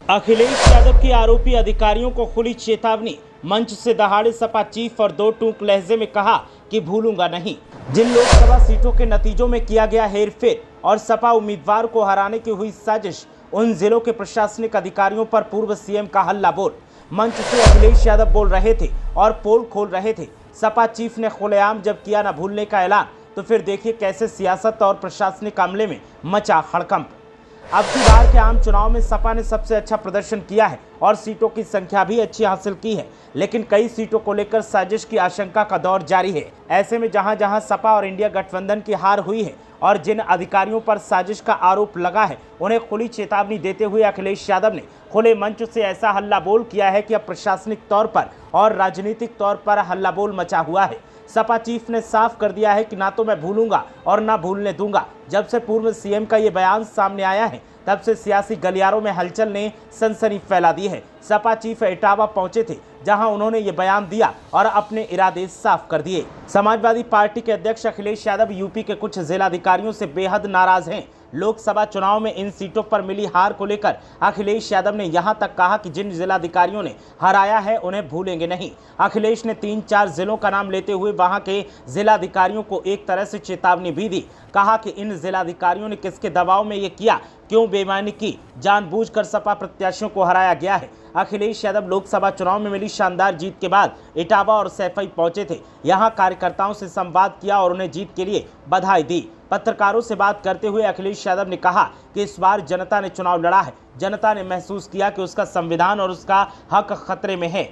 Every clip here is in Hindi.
अखिलेश यादव की आरोपी अधिकारियों को खुली चेतावनी। मंच से दहाड़े सपा चीफ और दो टूक लहजे में कहा कि भूलूंगा नहीं। जिन लोकसभा सीटों के नतीजों में किया गया हेरफेर और सपा उम्मीदवार को हराने की हुई साजिश, उन जिलों के प्रशासनिक अधिकारियों पर पूर्व सीएम का हल्ला बोल। मंच से अखिलेश यादव बोल रहे थे और पोल खोल रहे थे। सपा चीफ ने खुलेआम जब किया न भूलने का ऐलान, तो फिर देखिए कैसे सियासत और प्रशासनिक अमले में मचा हड़कंप। अब की बार के आम चुनाव में सपा ने सबसे अच्छा प्रदर्शन किया है और सीटों की संख्या भी अच्छी हासिल की है, लेकिन कई सीटों को लेकर साजिश की आशंका का दौर जारी है। ऐसे में जहां जहां सपा और इंडिया गठबंधन की हार हुई है और जिन अधिकारियों पर साजिश का आरोप लगा है, उन्हें खुली चेतावनी देते हुए अखिलेश यादव ने खुले मंच से ऐसा हल्ला बोल किया है कि अब प्रशासनिक तौर पर और राजनीतिक तौर पर हल्ला बोल मचा हुआ है। सपा चीफ ने साफ कर दिया है कि ना तो मैं भूलूंगा और ना भूलने दूंगा। जब से पूर्व सीएम का ये बयान सामने आया है, तब से सियासी गलियारों में हलचल ने सनसनी फैला दी है। सपा चीफ इटावा पहुंचे थे, जहां उन्होंने ये बयान दिया और अपने इरादे साफ कर दिए। समाजवादी पार्टी के अध्यक्ष अखिलेश यादव यूपी के कुछ जिलाधिकारियों से बेहद नाराज हैं। लोकसभा चुनाव में इन सीटों पर मिली हार को लेकर अखिलेश यादव ने यहां तक कहा कि जिन जिलाधिकारियों ने हराया है उन्हें भूलेंगे नहीं। अखिलेश ने 3-4 जिलों का नाम लेते हुए वहां के जिलाधिकारियों को एक तरह से चेतावनी भी दी। कहा कि इन जिलाधिकारियों ने किसके दबाव में ये किया, क्यों बेईमानी की, जानबूझकर सपा प्रत्याशियों को हराया गया है। अखिलेश यादव लोकसभा चुनाव में मिली शानदार जीत के बाद इटावा और सैफई पहुंचे थे। यहां कार्यकर्ताओं से संवाद किया और उन्हें जीत के लिए बधाई दी। पत्रकारों से बात करते हुए अखिलेश यादव ने कहा कि इस बार जनता ने चुनाव लड़ा है। जनता ने महसूस किया कि उसका संविधान और उसका हक खतरे में है।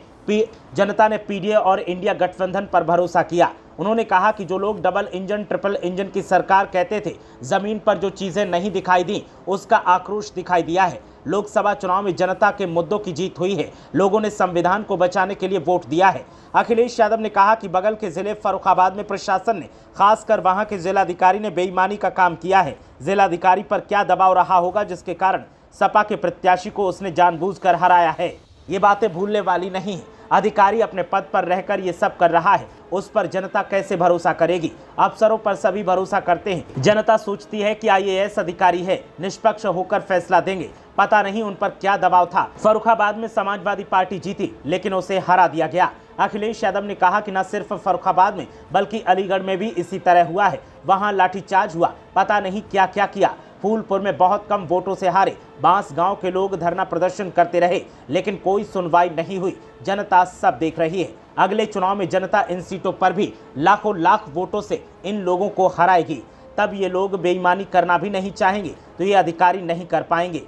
जनता ने पीडीए और इंडिया गठबंधन पर भरोसा किया। उन्होंने कहा कि जो लोग डबल इंजन ट्रिपल इंजन की सरकार कहते थे, जमीन पर जो चीजें नहीं दिखाई दी, उसका आक्रोश दिखाई दिया है। लोकसभा चुनाव में जनता के मुद्दों की जीत हुई है। लोगों ने संविधान को बचाने के लिए वोट दिया है। अखिलेश यादव ने कहा कि बगल के जिले फर्रुखाबाद में प्रशासन ने, खासकर वहां के जिलाधिकारी ने बेईमानी का काम किया है। जिलाधिकारी पर क्या दबाव रहा होगा जिसके कारण सपा के प्रत्याशी को उसने जानबूझकर हराया है। ये बातें भूलने वाली नहीं है। अधिकारी अपने पद पर रहकर ये सब कर रहा है, उस पर जनता कैसे भरोसा करेगी। अफसरों पर सभी भरोसा करते हैं। जनता सोचती है कि आईएएस अधिकारी है, निष्पक्ष होकर फैसला देंगे। पता नहीं उन पर क्या दबाव था। फर्रुखाबाद में समाजवादी पार्टी जीती, लेकिन उसे हरा दिया गया। अखिलेश यादव ने कहा कि न सिर्फ फर्रुखाबाद में बल्कि अलीगढ़ में भी इसी तरह हुआ है। वहां लाठीचार्ज हुआ, पता नहीं क्या क्या किया। फूलपुर में बहुत कम वोटों से हारे। बांस गांव के लोग धरना प्रदर्शन करते रहे, लेकिन कोई सुनवाई नहीं हुई। जनता सब देख रही है। अगले चुनाव में जनता इन सीटों पर भी लाखों लाख वोटों से इन लोगों को हराएगी। तब ये लोग बेईमानी करना भी नहीं चाहेंगे तो ये अधिकारी नहीं कर पाएंगे।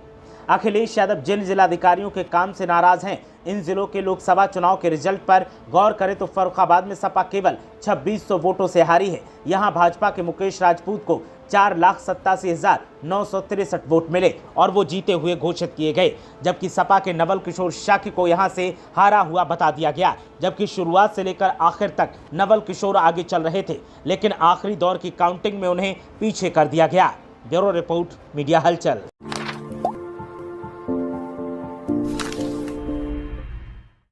अखिलेश यादव जिन जिलाधिकारियों के काम से नाराज हैं, इन जिलों के लोकसभा चुनाव के रिजल्ट पर गौर करें तो फर्रुखाबाद में सपा केवल 2600 वोटों से हारी है। यहां भाजपा के मुकेश राजपूत को 4,87,963 वोट मिले और वो जीते हुए घोषित किए गए, जबकि सपा के नवल किशोर शाक्य को यहां से हारा हुआ बता दिया गया। जबकि शुरुआत से लेकर आखिर तक नवल किशोर आगे चल रहे थे, लेकिन आखिरी दौर की काउंटिंग में उन्हें पीछे कर दिया गया। ब्यूरो रिपोर्ट, मीडिया हलचल।